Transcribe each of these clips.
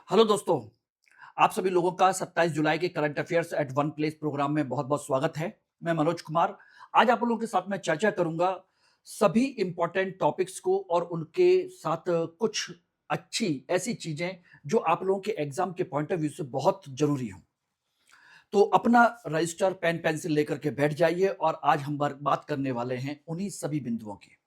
Hello दोस्तों, आप सभी लोगों का 27 जुलाई के current affairs at one place programme में बहुत-बहुत स्वागत है। मैं मनोज कुमार। आज आप लोगों के साथ मैं चर्चा करूँगा सभी इम्पोर्टेंट टॉपिक्स को और उनके साथ कुछ अच्छी ऐसी चीज़ें जो आप लोगों के एग्ज़ाम के पॉइंट ऑफ व्यू से बहुत ज़रूरी हों। तो अपना रजिस्टर, पेन, पेंसिल लेकर के बैठ जाइए और आज हम बात करने वाले हैं उन्हीं सभी बिंदुओं की।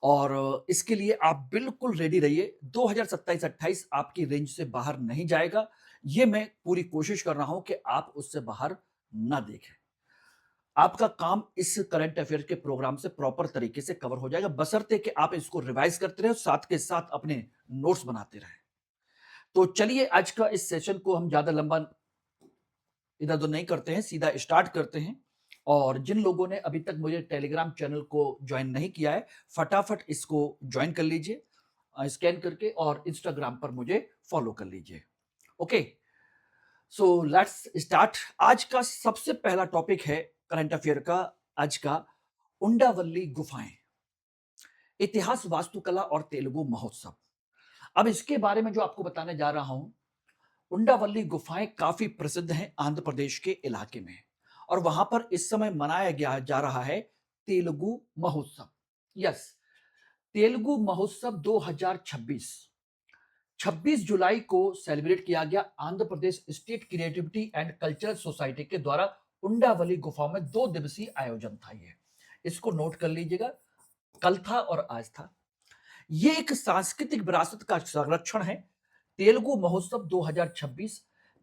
और इसके लिए आप बिल्कुल रेडी रहिए। 2027-28 आपकी रेंज से बाहर नहीं जाएगा। ये मैं पूरी कोशिश कर रहा हूं कि आप उससे बाहर ना देखें। आपका काम इस करंट अफेयर के प्रोग्राम से प्रॉपर तरीके से कवर हो जाएगा, बशर्ते कि आप इसको रिवाइज करते रहे, साथ के साथ अपने नोट्स बनाते रहें। तो चलिए आज का इस सेशन को हम ज्यादा लंबा इधर उधर नहीं करते हैं, सीधा स्टार्ट करते हैं। और जिन लोगों ने अभी तक मुझे टेलीग्राम चैनल को ज्वाइन नहीं किया है, फटाफट इसको ज्वाइन कर लीजिए स्कैन करके, और इंस्टाग्राम पर मुझे फॉलो कर लीजिए। Okay, so let's start. आज का सबसे पहला टॉपिक है करंट अफेयर का, आज का उंडावल्ली गुफाएं, इतिहास, वास्तुकला और तेलुगु महोत्सव। अब इसके बारे में जो आपको बताने जा रहा हूं, उंडावल्ली गुफाएं काफी प्रसिद्ध हैं आंध्र प्रदेश के इलाके में, और वहां पर इस समय मनाया गया जा रहा है तेलुगु महोत्सव। यस, तेलुगु महोत्सव 2026 26 जुलाई को सेलिब्रेट किया गया। Andhra Pradesh state creativity and cultural society के द्वारा उंडावली गुफाओं में 2 दिवसीय आयोजन था। ये इसको नोट कर लीजिएगा, कल था और आज था। ये एक सांस्कृतिक विरासत का संरक्षण है। तेलुगु महोत्सव 2026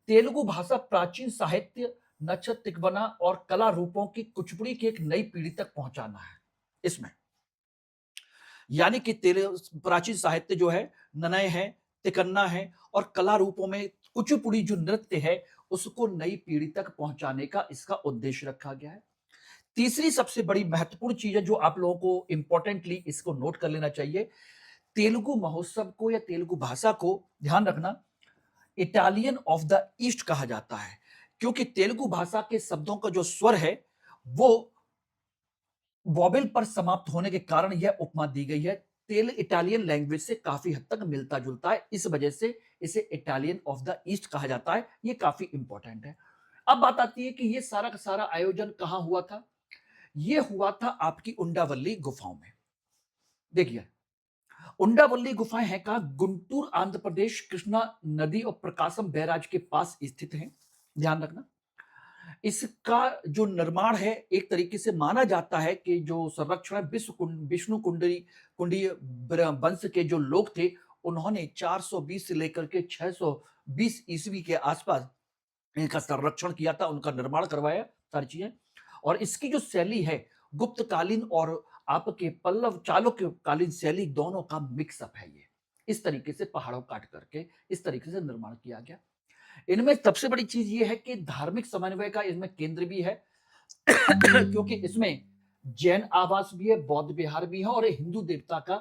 तेलुगु भाषा, प्राचीन साहित्य, नक्षत्रिकवना और कला रूपों की कुचिपुड़ी की एक नई पीढ़ी तक पहुंचाना है। इसमें यानी कि प्राचीन साहित्य जो है, ननय है, तिकन्ना है, और कला रूपों में कुचिपुड़ी जो नृत्य है, उसको नई पीढ़ी तक पहुंचाने का इसका उद्देश्य रखा गया है। तीसरी सबसे बड़ी महत्वपूर्ण चीज है जो आप लोगों को इंपॉर्टेंटली इसको नोट कर लेना चाहिए, तेलुगु महोत्सव को या तेलुगु भाषा को ध्यान रखना, इटालियन ऑफ द ईस्ट कहा जाता है, क्योंकि तेलुगु भाषा के शब्दों का जो स्वर है वो वॉवेल पर समाप्त होने के कारण यह उपमा दी गई है। तेल इटालियन लैंग्वेज से काफी हद तक मिलता जुलता है, इस वजह से इसे इटालियन ऑफ द ईस्ट कहा जाता है। यह काफी इंपॉर्टेंट है। अब बात आती है कि यह सारा का सारा आयोजन कहां हुआ था। यह हुआ था आपकी उंडावल्ली गुफाओं में। देखिए, उंडावल्ली गुफाएं हैं कहा, गुंटूर आंध्र प्रदेश, कृष्णा नदी और प्रकाशम बैराज के पास स्थित है। ध्यान रखना, इसका जो निर्माण है, एक तरीके से माना जाता है कि जो संरक्षण है, विष्णु कुंडी वंश के जो लोग थे, उन्होंने 420 से लेकर के 620 ईस्वी के आसपास इनका संरक्षण किया था, उनका निर्माण करवाया, सारी चीजें। और इसकी जो शैली है, गुप्तकालीन और आपके पल्लव चालुक्य कालीन शैली दोनों का मिक्सअप है। ये इस तरीके से पहाड़ों काट करके इस तरीके से निर्माण किया गया। इनमें सबसे बड़ी चीज ये है कि धार्मिक समन्वय का इसमें केंद्र भी है क्योंकि इसमें जैन आवास भी है, बौद्ध विहार भी है, और हिंदू देवता का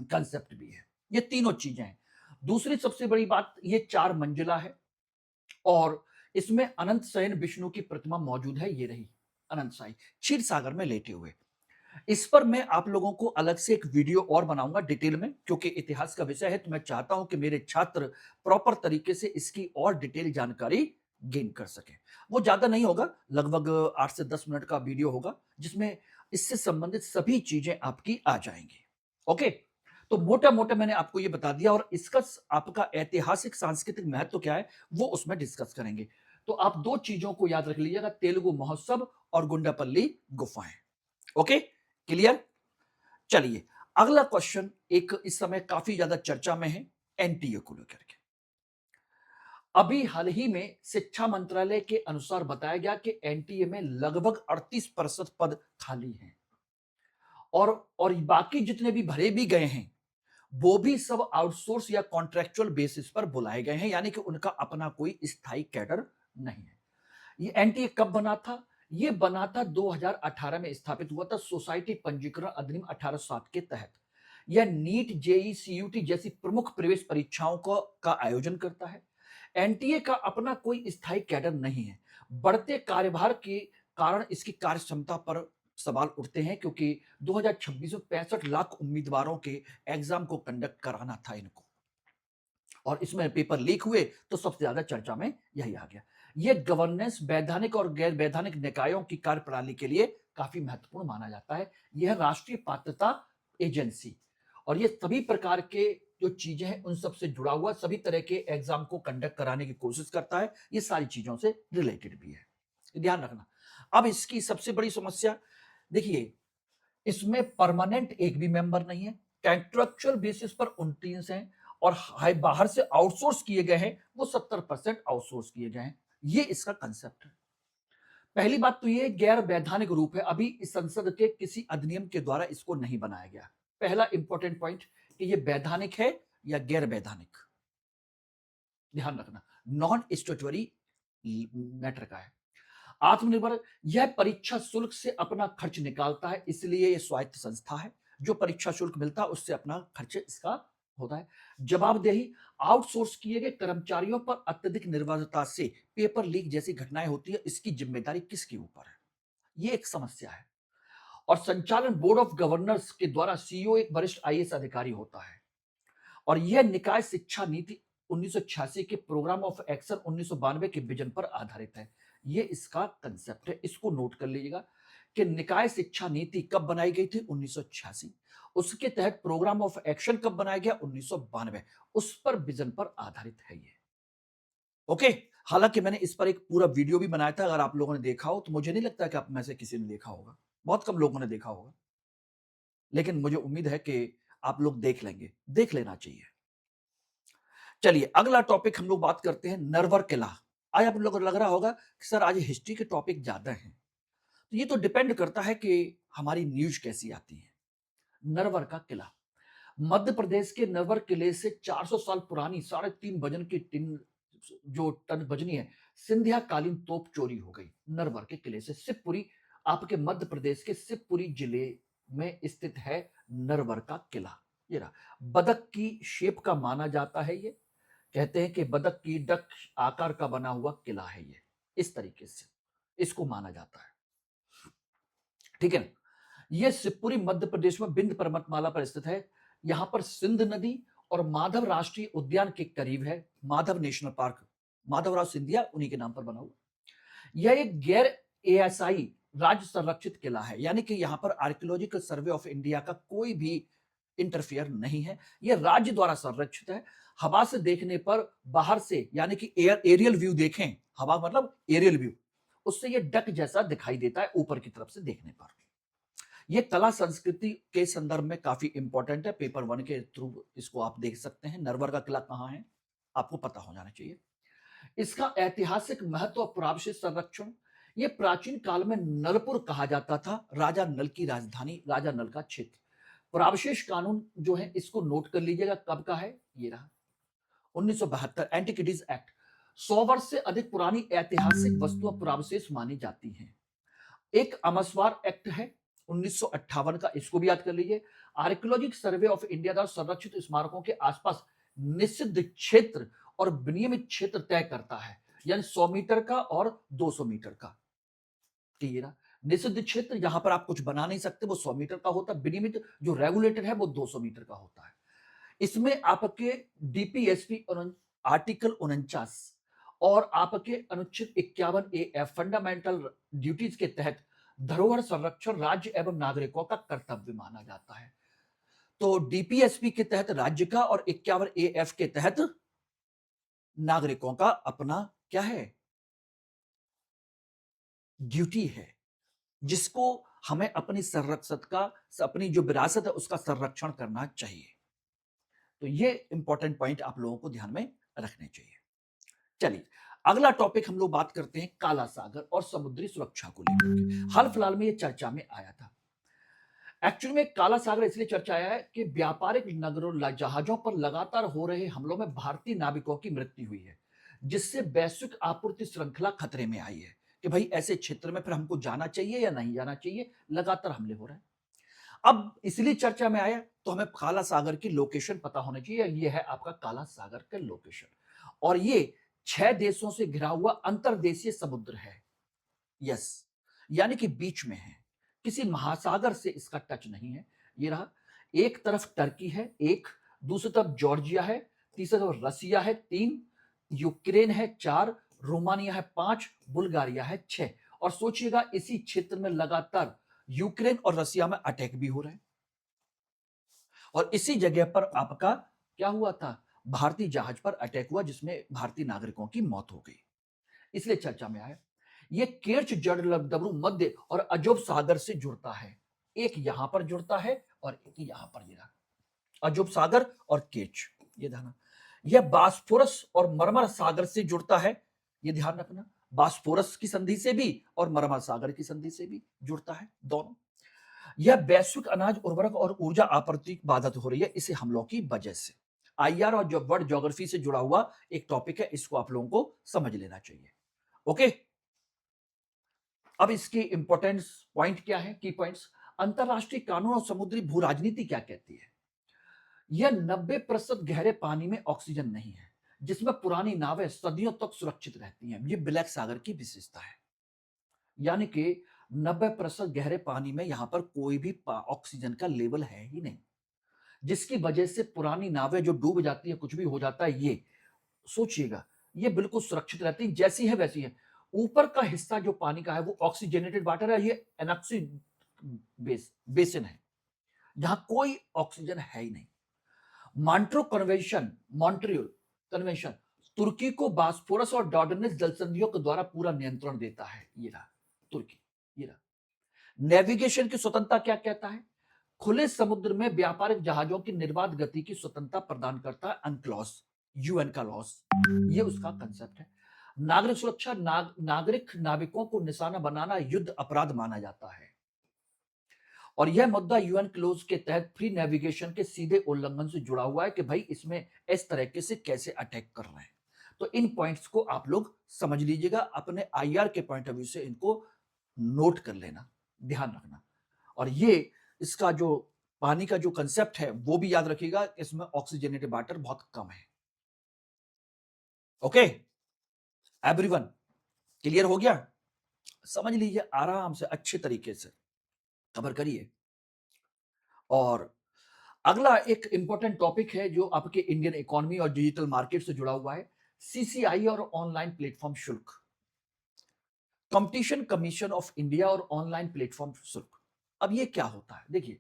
कंसेप्ट भी है। ये तीनों चीजें हैं। दूसरी सबसे बड़ी बात, ये 4 मंजिला है, और इसमें अनंत शयन विष्णु की प्रतिमा मौजूद है। ये रही अनंत साई क्षीर सागर में लेटे हुए। इस पर मैं आप लोगों को अलग से एक वीडियो और बनाऊंगा डिटेल में, क्योंकि इतिहास का विषय है, तो मैं चाहता हूं कि मेरे छात्र प्रॉपर तरीके से इसकी और डिटेल जानकारी गेन कर सकें। वो ज्यादा नहीं होगा, लगभग 8 से 10 मिनट का वीडियो होगा, जिसमें इससे संबंधित सभी चीजें आपकी आ जाएंगी। ओके, तो मोटा मोटा मैंने आपको ये बता दिया, और इसका आपका ऐतिहासिक सांस्कृतिक महत्व क्या है वो उसमें डिस्कस करेंगे। तो आप 2 चीजों को याद रख लीजिएगा, तेलुगु महोत्सव और गुंडापल्ली गुफाएं। Okay, clear. चलिए, अगला क्वेश्चन एक इस समय काफी ज्यादा चर्चा में है, एनटीए को लेकर के। अभी हाल ही में शिक्षा मंत्रालय के अनुसार बताया गया कि एनटीए में लगभग 38% पद खाली हैं, और बाकी जितने भी भरे भी गए हैं वो भी सब आउटसोर्स या कॉन्ट्रेक्चुअल बेसिस पर बुलाए गए हैं, यानी कि उनका अपना कोई स्थायी कैडर नहीं है। ये एनटीए कब बना था? ये बना था 2018 में, स्थापित हुआ था सोसाइटी पंजीकरण अधिनियम 1860 के तहत। यह नीट, जेई, सीयूटी जैसी प्रमुख प्रवेश परीक्षाओं का आयोजन करता है। एनटीए का अपना कोई स्थायी कैडर नहीं है। बढ़ते कार्यभार के कारण इसकी कार्य क्षमता पर सवाल उठते हैं, क्योंकि 2026 में 65 लाख उम्मीदवारों के एग्जाम को कंडक्ट कराना था इनको। और इसमें पेपर लीक हुए तो सबसे ज्यादा चर्चा में यही आ गया। ये गवर्नेंस वैधानिक और गैर वैधानिक निकायों की कार्यप्रणाली के लिए काफी महत्वपूर्ण माना जाता है। यह राष्ट्रीय पात्रता एजेंसी और ये सभी प्रकार के जो चीजें हैं उन सब से जुड़ा हुआ, सभी तरह के एग्जाम को कंडक्ट कराने की कोशिश करता है। ये सारी चीजों से रिलेटेड भी है, ध्यान रखना। अब इसकी सबसे बड़ी समस्या देखिए, इसमें परमानेंट एक भी मेंबर नहीं है, कॉन्ट्रेक्चुअल बेसिस पर 29 हैं और बाहर से आउटसोर्स किए गए हैं वो 70% आउटसोर्स किए गए हैं। ये इसका कंसेप्ट है। पहली बात तो ये गैर वैधानिक रूप है, अभी इस संसद के किसी अधिनियम के द्वारा इसको नहीं बनाया गया। पहला इंपॉर्टेंट पॉइंट कि ये वैधानिक है या गैर वैधानिक, ध्यान रखना, नॉन स्टेट्यूटरी मैटर का है। आत्मनिर्भर, यह परीक्षा शुल्क से अपना खर्च निकालता है, इसलिए यह स्वायत्त संस्था है। जो परीक्षा शुल्क मिलता है उससे अपना खर्च इसका होता है। जवाबदेही, आउटसोर्स किए गए कर्मचारियों पर अत्यधिक निर्भरता से पेपर लीक जैसी घटनाएं होती है, इसकी जिम्मेदारी किसके ऊपर है, ये एक समस्या है। और संचालन बोर्ड ऑफ गवर्नर्स के द्वारा सीईओ एक वरिष्ठ आईएएस अधिकारी होता है और यह निकाय शिक्षा नीति 1986 के प्रोग्राम ऑफ एक्शन 1992 के विजन पर आधारित है। ये इसका कंसेप्ट है, इसको नोट कर लीजिएगा कि निकाय शिक्षा नीति कब बनाई गई थी, 1986। उसके तहत प्रोग्राम ऑफ एक्शन कब बनाया गया, 1992। उस पर विजन पर आधारित है ये। ओके, हालांकि मैंने इस पर एक पूरा वीडियो भी बनाया था, अगर आप लोगों ने देखा हो तो मुझे नहीं लगता कि आप में से किसी ने देखा होगा, बहुत कम लोगों ने देखा होगा, लेकिन मुझे उम्मीद है कि आप लोग देख लेंगे, देख लेना चाहिए। चलिए अगला टॉपिक हम लोग बात करते हैं, नरवर किला। आज आप लोगों को लग रहा होगा कि सर आज हिस्ट्री के टॉपिक ज्यादा हैं, तो ये तो डिपेंड करता है कि हमारी न्यूज कैसी आती है। नरवर का किला, मध्य प्रदेश के नरवर किले से 400 साल पुरानी 3.5 वजन की जो टन वजनी है सिंधिया कालीन तोप चोरी हो गई नरवर के किले से। शिवपुरी, आपके मध्य प्रदेश के शिवपुरी जिले में स्थित है नरवर का किला। ये रहा, बदक की शेप का माना जाता है ये, कहते हैं कि बदक की डक आकार का बना हुआ किला है ये, इस तरीके से इसको माना जाता है, ठीक है ना। ये शिवपुरी मध्य प्रदेश में विंध्य पर्वतमाला पर स्थित है। यहां पर सिंध नदी और माधव राष्ट्रीय उद्यान के करीब है, माधव नेशनल पार्क, माधवराव सिंधिया उन्हीं के नाम पर बना हुआ। यह एक गैर एएसआई राज्य संरक्षित किला है, यानी कि यहां पर आर्कियोलॉजिकल सर्वे ऑफ इंडिया का कोई भी इंटरफेयर नहीं है, यह राज्य द्वारा संरक्षित है। हवा से देखने पर बाहर से, यानी कि एरियल व्यू देखें, हवा मतलब एरियल व्यू, उससे यह डक जैसा दिखाई देता है ऊपर की तरफ से देखने पर। यह कला संस्कृति के संदर्भ में काफी इंपॉर्टेंट है, पेपर 1 के थ्रू इसको आप देख सकते हैं। नरवर का किला कहां है आपको पता हो जाना चाहिए। इसका ऐतिहासिक महत्व और पुरावशेष संरक्षण, यह प्राचीन काल में नलपुर कहा जाता था, राजा नल की राजधानी, राजा नल का क्षेत्र। पुरावशेष कानून जो है इसको नोट कर लीजिएगा, कब का है, ये रहा 1972 एंटिक्विटीज एक्ट। 100 वर्ष से अधिक पुरानी ऐतिहासिक वस्तुएं पुरावशेष मानी जाती हैं। एक अमसवार एक्ट है 1958 का, इसको भी याद कर लीजिए। आर्कियोलॉजिक सर्वे ऑफ इंडिया द्वारा संरक्षित स्मारकों के आसपास निषिद्ध क्षेत्र और विनियमित क्षेत्र तय करता है, यानी 100 मीटर का और 200 मीटर का। निषिद्ध क्षेत्र जहां पर आप कुछ बना नहीं सकते वो 100 मीटर का होता है, विनियमित जो रेगुलेटेड है वो 200 मीटर का होता है। इसमें आपके डीपीएसपी आर्टिकल 49 और आपके अनुच्छेद 51A फंडामेंटल ड्यूटीज के तहत धरोहर संरक्षण राज्य एवं नागरिकों का कर्तव्य माना जाता है। तो डीपीएसपी के तहत राज्य का और 51A के तहत नागरिकों का अपना क्या है, ड्यूटी है, जिसको हमें अपनी संरक्षण का, अपनी जो विरासत है उसका संरक्षण करना चाहिए। तो ये इंपॉर्टेंट पॉइंट आप लोगों को ध्यान में रखने चाहिए। चलिए अगला टॉपिक हम लोग बात करते हैं काला सागर और समुद्री सुरक्षा को लेकर के। हाल फिलहाल में ये चर्चा में आया था। एक्चुअली में काला सागर इसलिए चर्चा आया है कि व्यापारिक नगरों जहाजों पर लगातार हो रहे हमलों में भारतीय नाविकों की मृत्यु हुई है, जिससे वैश्विक आपूर्ति श्रृंखला खतरे में आई है कि भाई ऐसे क्षेत्र में फिर हमको जाना चाहिए या नहीं जाना चाहिए, लगातार हमले हो रहे हैं। अब इसलिए चर्चा में आया तो हमें काला सागर की लोकेशन पता होनी चाहिए। ये है आपका काला सागर का लोकेशन और ये 6 देशों से घिरा हुआ अंतर्देशीय समुद्र है। यस, यानी कि बीच में है, किसी महासागर से इसका टच नहीं है। ये रहा, एक तरफ टर्की है, एक दूसरी तरफ जॉर्जिया है, तीसरा जो रसिया है 3, यूक्रेन है 4, रोमानिया है 5, बुल्गारिया है 6। और सोचिएगा इसी क्षेत्र में लगातार यूक्रेन और रसिया में अटैक भी हो रहे हैं। और इसी जगह पर आपका क्या हुआ था, भारतीय जहाज पर अटैक हुआ जिसमें भारतीय नागरिकों की मौत हो गई, इसलिए चर्चा में आया। ये केर्च जलप्रपात मध्य और अजोब सागर से जुड़ता है, एक यहां पर जुड़ता है और एक यहां पर गिरा, अजोब सागर और केर्च, ये ध्यान। यह बास्फोरस और मरमर सागर से जुड़ता है, ये ध्यान रखना, बास्फोरस की संधि से भी और मरमर सागर की संधि से भी जुड़ता है दोनों। यह वैश्विक अनाज उर्वरक और ऊर्जा आपूर्ति बाधित हो रही है इसे हमलों की वजह से। आईआर और जो वर्ल्ड ज्योग्राफी से जुड़ा हुआ एक टॉपिक है, इसको आप लोगों को समझ लेना चाहिए। ओके, अब इसकी इंपॉर्टेंस पॉइंट क्या है, की पॉइंट्स। अंतरराष्ट्रीय कानून और समुद्री भू राजनीति क्या कहती है। यह 90% गहरे पानी में ऑक्सीजन नहीं है, जिसमें पुरानी नावें सदियों तक सुरक्षित रहती हैं। ये ब्लैक सागर की विशेषता है, यानी कि 90% गहरे पानी में यहां पर कोई भी ऑक्सीजन का लेवल है ही नहीं, जिसकी वजह से पुरानी नावें जो डूब जाती है, कुछ भी हो जाता है, ये सोचिएगा ये बिल्कुल सुरक्षित रहती है, जैसी है वैसी है। ऊपर का हिस्सा जो पानी का है वो ऑक्सीजनेटेड वाटर है, ये एनॉक्सी बेसिन है जहां कोई ऑक्सीजन है ही नहीं। मॉन्ट्रियल कन्वेंशन तुर्की को बास्फोरस और डॉर्डनेस जलसंधियों के द्वारा पूरा नियंत्रण देता है, ये रहा तुर्की, ये रहा। नेविगेशन की स्वतंत्रता क्या कहता है, खुले समुद्र में व्यापारिक जहाजों की निर्बाध गति की स्वतंत्रता प्रदान करता है अनक्लॉस, यूएन का लॉस, ये उसका कंसेप्ट है। नागरिक सुरक्षा, नागरिक नाविकों को निशाना बनाना युद्ध अपराध माना जाता है, और यह मुद्दा यूएन क्लोज के तहत फ्री नेविगेशन के सीधे उल्लंघन से जुड़ा हुआ है कि भाई इसमें इस तरीके से कैसे अटैक कर रहे हैं। तो इन पॉइंट्स को आप लोग समझ लीजिएगा, अपने आईआर के पॉइंट ऑफ व्यू से इनको नोट कर लेना, ध्यान रखना। और ये इसका जो पानी का जो कंसेप्ट है वो भी याद रखिएगा, इसमें ऑक्सीजनेटेड वाटर बहुत कम है। ओके एवरीवन, क्लियर हो गया, समझ लीजिए आराम से अच्छे तरीके से कवर करिए। और अगला एक इंपॉर्टेंट टॉपिक है जो आपके इंडियन इकोनॉमी और डिजिटल मार्केट से जुड़ा हुआ है, सीसीआई और ऑनलाइन प्लेटफॉर्म शुल्क, कंपटीशन कमीशन ऑफ इंडिया और ऑनलाइन प्लेटफॉर्म शुल्क। अब ये क्या होता है, देखिए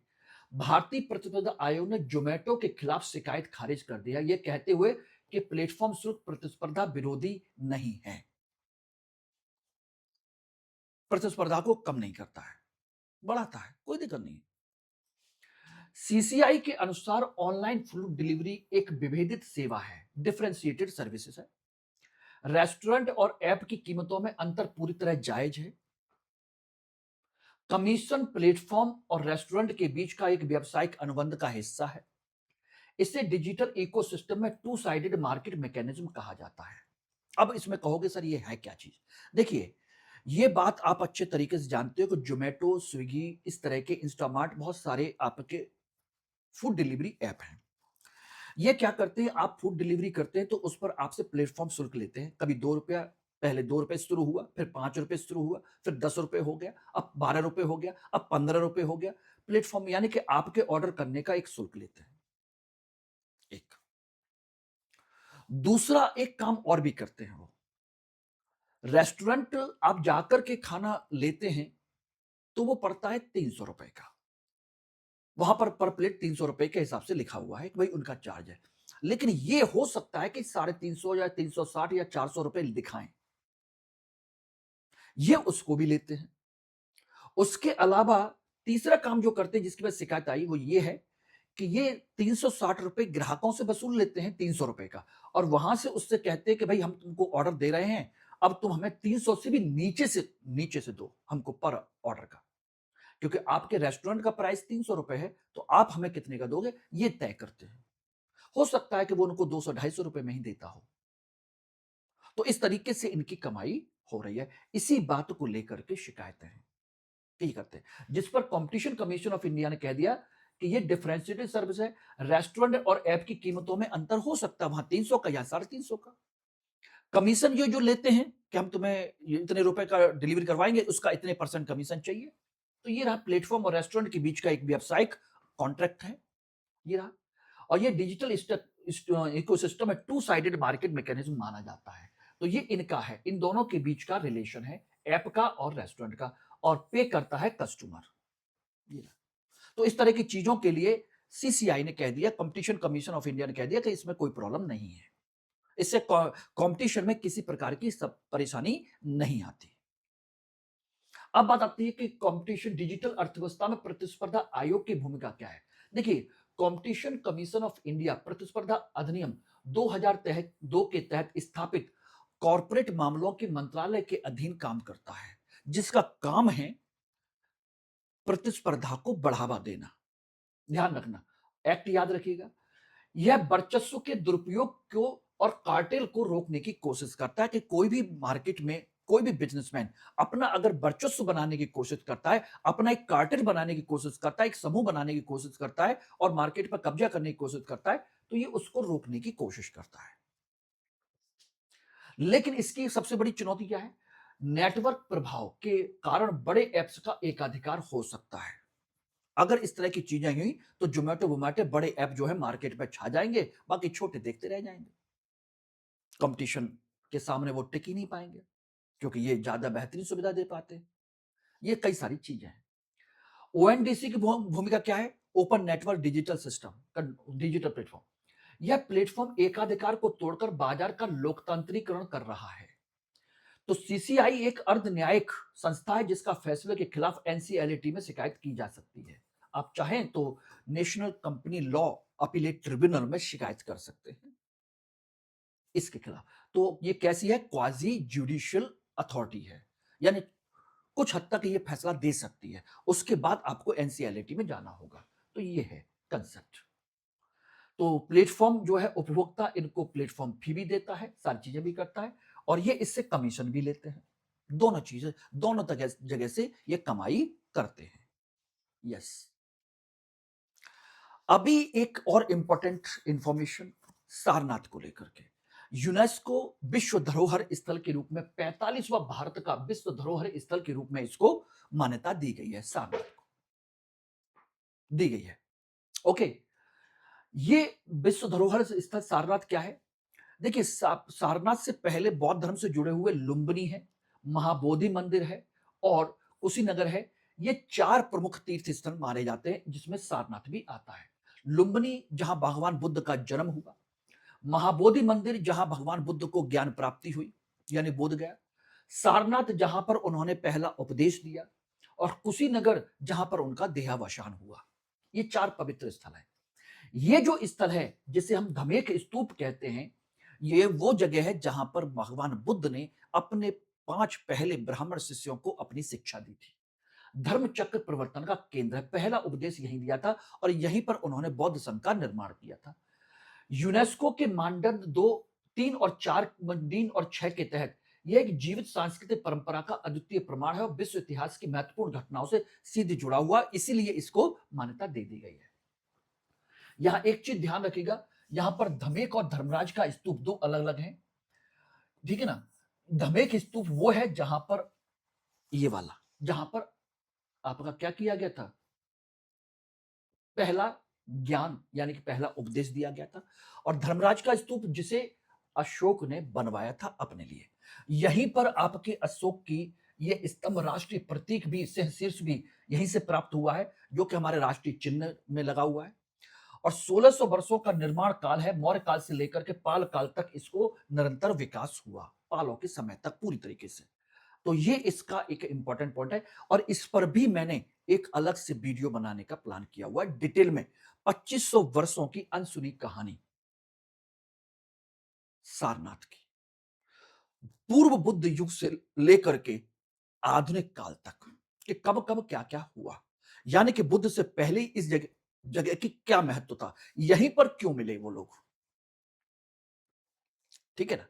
भारतीय प्रतिस्पर्धा आयोग ने जोमेटो के खिलाफ शिकायत खारिज कर दिया, ये कहते हुए कि प्लेटफॉर्म शुल्क प्रतिस्पर्धा विरोधी नहीं है, प्रतिस्पर्धा को कम नहीं करता है, बढ़ाता है, कोई दिक्कत नहीं। सीसीआई के अनुसार ऑनलाइन फूड डिलीवरी एक विभेदित सेवा है, डिफरेंशिएटेड सर्विसेज है। रेस्टोरेंट और ऐप की कीमतों में अंतर पूरी तरह जायज है। कमीशन प्लेटफॉर्म और रेस्टोरेंट के बीच का एक व्यावसायिक अनुबंध का हिस्सा है। इसे डिजिटल इकोसिस्टम में टू साइडेड मार्केट मैकेनिज्म कहा जाता है। अब इसमें कहोगे सर ये है क्या चीज, देखिए ये बात आप अच्छे तरीके से जानते हो कि जोमेटो, स्विगी, इस तरह के इंस्टामार्ट, बहुत सारे आपके फूड डिलीवरी ऐप हैं। ये क्या करते हैं, आप फूड डिलीवरी करते हैं तो उस पर आपसे प्लेटफॉर्म शुल्क लेते हैं। कभी 2 रुपया, पहले 2 रुपए शुरू हुआ, फिर 5 रुपए शुरू हुआ, फिर 10 रुपए हो गया, अब 12 रुपए हो गया, अब 15 रुपए हो गया प्लेटफॉर्म, यानी कि आपके ऑर्डर करने का एक शुल्क लेते हैं। एक दूसरा एक काम और भी करते हैं वो, रेस्टोरेंट आप जाकर के खाना लेते हैं तो वो पड़ता है 300 रुपए का, वहां पर प्लेट 300 रुपए के हिसाब से लिखा हुआ है कि भाई उनका चार्ज है। लेकिन ये हो सकता है कि 350 या 360 या 400 रुपए दिखाएं, ये उसको भी लेते हैं। उसके अलावा तीसरा काम जो करते हैं जिसकी वजह से शिकायत आई वो ये है कि ये 360 रुपए ग्राहकों से वसूल लेते हैं, 300 रुपए का, और वहां से उससे कहते हैं कि भाई हम तुमको ऑर्डर दे रहे हैं, अब तुम हमें 300 से भी नीचे से दो हमको पर ऑर्डर का, क्योंकि आपके रेस्टोरेंट का प्राइस 300 रुपए है, तो आप हमें कितने का दोगे ये तय करते हैं। हो सकता है कि वो उनको 200-250 रुपए में ही देता हो। तो इस तरीके से इनकी कमाई हो रही है, इसी बात को लेकर के शिकायतें हैं, यही करते हैं, जिस पर कंपटीशन कमीशन ऑफ इंडिया ने कह दिया कि ये डिफरेंशिएटेड सर्विस है। रेस्टोरेंट और ऐप की कीमतों में अंतर हो सकता है, वहां 300 का या 350 का कमीशन ये जो लेते हैं कि हम तुम्हें इतने रुपए का डिलीवरी करवाएंगे, उसका इतने % कमीशन चाहिए। तो ये रहा प्लेटफॉर्म और रेस्टोरेंट के बीच का एक व्यावसायिक कॉन्ट्रैक्ट है, ये रहा। और ये डिजिटल इकोसिस्टम है, टू साइडेड मार्केट मैकेनिज्म माना जाता है। तो ये इनका है, इन दोनों के बीच का रिलेशन है, ऐप का और रेस्टोरेंट का, और पे करता है कस्टमर। ये तो इस तरह की चीजों के लिए सीसीआई ने कह दिया, कंपटीशन कमीशन ऑफ इंडिया ने कह दिया कि इसमें कोई प्रॉब्लम नहीं है, इससे कंपटीशन में किसी प्रकार की सब परेशानी नहीं आती। अब बात आती है कि कंपटीशन डिजिटल अर्थव्यवस्था में प्रतिस्पर्धा आयोग की भूमिका क्या है। देखिए, कंपटीशन कमीशन ऑफ इंडिया प्रतिस्पर्धा अधिनियम 2002 के तहत स्थापित कॉरपोरेट मामलों के मंत्रालय के अधीन काम करता है, जिसका काम है प्रतिस्पर्धा को बढ़ावा देना। ध्यान रखना, एक्ट याद रखिएगा। यह वर्चस्व के दुरुपयोग को और कार्टेल को रोकने की कोशिश करता है कि कोई भी मार्केट में कोई भी बिजनेसमैन अपना अगर वर्चस्व बनाने की कोशिश करता है, अपना एक कार्टेल बनाने की कोशिश करता है, एक समूह बनाने की कोशिश करता है और मार्केट पर कब्जा करने की कोशिश करता है, तो ये उसको रोकने की कोशिश करता है। लेकिन इसकी सबसे बड़ी चुनौती क्या है? नेटवर्क प्रभाव के कारण बड़े ऐप्स का एकाधिकार हो सकता है। अगर इस तरह की चीजें हुई तो जोमेटो वोमेटो बड़े ऐप जो है मार्केट में छा जाएंगे, बाकी छोटे देखते रह जाएंगे। कंपटीशन के सामने वो टिक ही नहीं पाएंगे, क्योंकि ये ज्यादा बेहतरीन सुविधा दे पाते हैं। ये कई सारी चीजें हैं। ओएनडीसी की भूमिका क्या है? Open network digital system, digital platform. यह प्लेटफॉर्म एकाधिकार को तोड़कर बाजार का लोकतांत्रिकरण कर रहा है। तो सीसीआई एक अर्ध न्यायिक संस्था है जिसका फैसले के खिलाफ एनसीएलटी में शिकायत की जा सकती है। आप चाहें तो national company law appellate tribunal में शिकायत कर सकते हैं इसके खिलाफ। तो ये कैसी है? क्वाजी जुडिशियल अथॉरिटी है, यानी कुछ हद तक ये फैसला दे सकती है, उसके बाद आपको एनसीएलटी में जाना होगा। तो ये है कंसेप्ट। तो प्लेटफॉर्म जो है, उपभोक्ता इनको प्लेटफॉर्म फी भी देता है, सारी चीजें भी करता है, और ये इससे कमीशन भी लेते हैं। दोनों चीजें, दोनों जगह से ये कमाई करते हैं। यस। अभी एक और इंपॉर्टेंट इंफॉर्मेशन सारनाथ को लेकर के। यूनेस्को विश्व धरोहर स्थल के रूप में 45वां भारत का विश्व धरोहर स्थल के रूप में इसको मान्यता दी गई है, सारनाथ को दी गई है। ओके, ये विश्व धरोहर स्थल सारनाथ क्या है? देखिए, सारनाथ से पहले बौद्ध धर्म से जुड़े हुए लुम्बिनी है, महाबोधि मंदिर है और कुशीनगर है। ये चार प्रमुख तीर्थ स्थल माने जाते हैं, जिसमें सारनाथ भी आता है। लुम्बिनी जहां भगवान बुद्ध का जन्म हुआ, महाबोधि मंदिर जहां भगवान बुद्ध को ज्ञान प्राप्ति हुई, यानी बोध गया, सारनाथ जहां पर उन्होंने पहला उपदेश दिया, और कुशीनगर जहां पर उनका देहावसान हुआ। ये चार पवित्र स्थल है। ये जो स्थल है जिसे हम धमेक स्तूप कहते हैं, ये वो जगह है जहां पर भगवान बुद्ध ने अपने 5 पहले ब्राह्मण शिष्यों को अपनी शिक्षा दी थी। धर्म चक्र प्रवर्तन का केंद्र है, पहला उपदेश यहीं दिया था और यहीं पर उन्होंने बौद्ध संघ का निर्माण किया था। यूनेस्को के मानदंड 2, 3 और 4, 3 और 6 के तहत यह एक जीवित सांस्कृतिक परंपरा का अद्वितीय प्रमाण है और विश्व इतिहास की महत्वपूर्ण घटनाओं से सीधे जुड़ा हुआ, इसीलिए इसको मान्यता दे दी गई है। यहां एक चीज ध्यान रखिएगा, यहां पर धमेक और धर्मराज का स्तूप दो अलग अलग हैं, ठीक है ना। धमेक स्तूप वो है जहां पर, ये वाला, जहां पर आपका क्या किया गया था? पहला ज्ञान यानी कि पहला उपदेश दिया गया था। और धर्मराज का स्तूप जिसे अशोक ने बनवाया था अपने लिए, यहीं पर आपके अशोक की ये स्तंभ, राष्ट्रीय प्रतीक भी, सिंह शीर्ष भी यहीं से प्राप्त हुआ है, जो कि हमारे राष्ट्रीय चिन्ह में लगा हुआ है। और 1600 वर्षों का निर्माण काल है, मौर्य काल से लेकर के पाल काल तक इसको निरंतर विकास हुआ, पालों के समय तक पूरी तरीके से। तो ये इसका एक इंपॉर्टेंट पॉइंट है, और इस पर भी मैंने एक अलग से वीडियो बनाने का प्लान किया हुआ है, डिटेल में 2500 वर्षों की अनसुनी कहानी सारनाथ की, पूर्व बुद्ध युग से लेकर के आधुनिक काल तक, कि कब कब क्या क्या हुआ, यानी कि बुद्ध से पहले इस जगह जगह की क्या महत्व था, यहीं पर क्यों मिले वो लोग, ठीक है ना।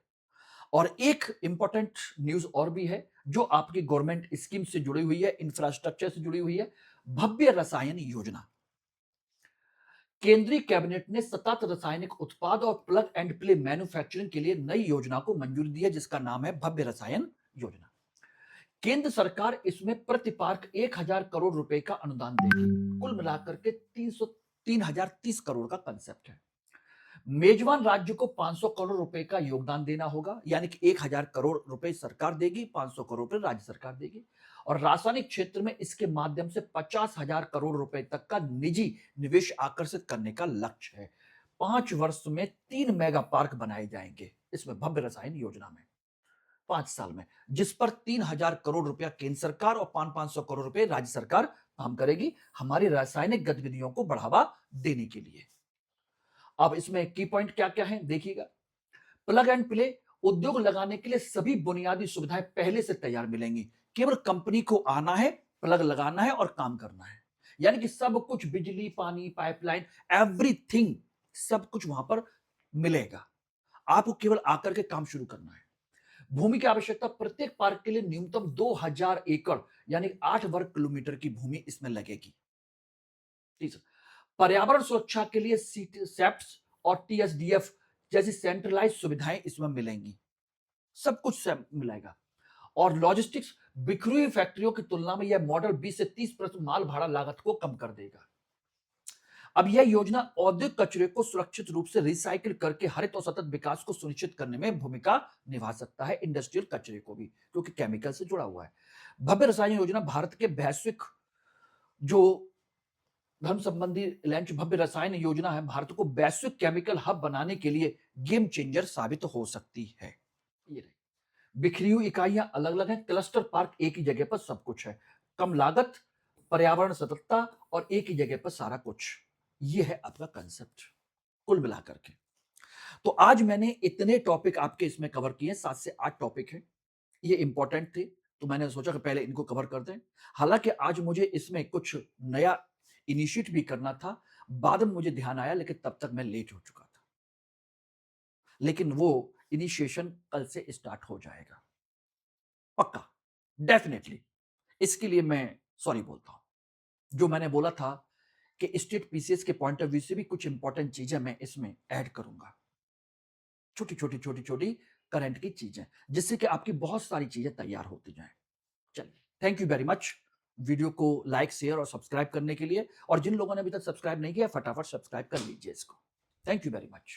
और एक इंपॉर्टेंट न्यूज और भी है, जो आपकी गवर्नमेंट स्कीम से जुड़ी हुई है, इंफ्रास्ट्रक्चर से जुड़ी हुई है। भव्य रसायन योजना, केंद्रीय कैबिनेट ने सतत रासायनिक उत्पाद और प्लग एंड प्ले मैन्युफैक्चरिंग के लिए नई योजना को मंजूरी दी है, जिसका नाम है भव्य रसायन योजना। केंद्र सरकार इसमें प्रति पार्क 1000 करोड़ रुपए का अनुदान देगी। कुल मिलाकर के 3030 करोड़ का कंसेप्ट है। मेजबान राज्य को 500 करोड़ रुपए का योगदान देना होगा, यानी कि 1000 करोड़ रुपए सरकार देगी, 500 करोड़ रुपए राज्य सरकार देगी। और रासायनिक क्षेत्र में इसके माध्यम से 50,000 करोड़ रुपए तक का निजी निवेश आकर्षित करने का लक्ष्य है। 5 वर्ष में 3 मेगा पार्क बनाए जाएंगे इसमें भव्य रसायन योजना में, 5 साल में, जिस पर 3000 करोड़ रुपया केंद्र सरकार और 500 करोड़ रुपए राज्य सरकार काम करेगी हमारी रासायनिक गतिविधियों को बढ़ावा देने के लिए। अब इसमें की पॉइंट क्या क्या है देखिएगा। प्लग एंड प्ले, उद्योग लगाने के लिए सभी बुनियादी सुविधाएं पहले से तैयार मिलेंगी, केवल कंपनी को आना है, प्लग लगाना है और काम करना है। यानी कि सब कुछ, बिजली, पानी, पाइपलाइन, एवरीथिंग, सब कुछ वहां पर मिलेगा। आपको केवल आकर के काम शुरू करना है। भूमि की आवश्यकता, प्रत्येक पार्क के लिए न्यूनतम 2000 एकड़ यानी 8 वर्ग किलोमीटर की भूमि इसमें लगेगी। ठीक है। पर्यावरण सुरक्षा के लिए सेप्ट्स और टीएसडीएफ जैसी सेंट्रलाइज सुविधाएं इसमें मिलेंगी, सब कुछ मिलेगा। और लॉजिस्टिक्स, बिखरी हुई फैक्ट्रियों की तुलना में यह मॉडल 20 से 30% माल भाड़ा लागत को कम कर देगा। अब यह योजना औद्योगिक कचरे को सुरक्षित रूप से रिसाइकिल करके हरित और सतत विकास को सुनिश्चित करने में भूमिका निभा सकता है, इंडस्ट्रियल कचरे को भी, क्योंकि केमिकल से जुड़ा हुआ है। भव्य रसायन योजना भारत के वैश्विक जो धर्म संबंधी लॉन्च भव्य रसायन योजना है, भारत को वैश्विक केमिकल हब बनाने के लिए गेम चेंजर साबित हो सकती है। ये रही बिखरी हुई इकाइयां अलग अलग हैं, क्लस्टर पार्क एक ही जगह पर सब कुछ है, कम लागत, पर्यावरण सततता और एक ही जगह पर सारा कुछ। ये है आपका कंसेप्ट कुल मिलाकर के। तो आज मैंने इतने टॉपिक आपके इसमें कवर किए, 7 से 8 टॉपिक हैं, ये इंपॉर्टेंट थे, तो मैंने सोचा कि पहले इनको कवर कर दें। हालांकि आज मुझे इसमें कुछ नया इनिशिएट भी करना था, बाद में मुझे ध्यान आया, लेकिन तब तक मैं लेट हो चुका था। लेकिन वो इनिशिएशन कल से स्टार्ट हो जाएगा, पक्का, डेफिनेटली। इसके लिए मैं सॉरी बोलता हूं। जो मैंने बोला था कि स्टेट पीसीएस के पॉइंट ऑफ व्यू से भी कुछ इंपॉर्टेंट चीजें मैं इसमें ऐड करूंगा, छोटी छोटी छोटी छोटी करंट की चीजें, जिससे कि आपकी बहुत सारी चीजें तैयार होती जाएं। चलिए, thank you very much video को लाइक, शेयर और सब्सक्राइब करने के लिए। और जिन लोगों ने अभी तक सब्सक्राइब नहीं किया, फटाफट सब्सक्राइब कर लीजिए इसको। Thank you very much.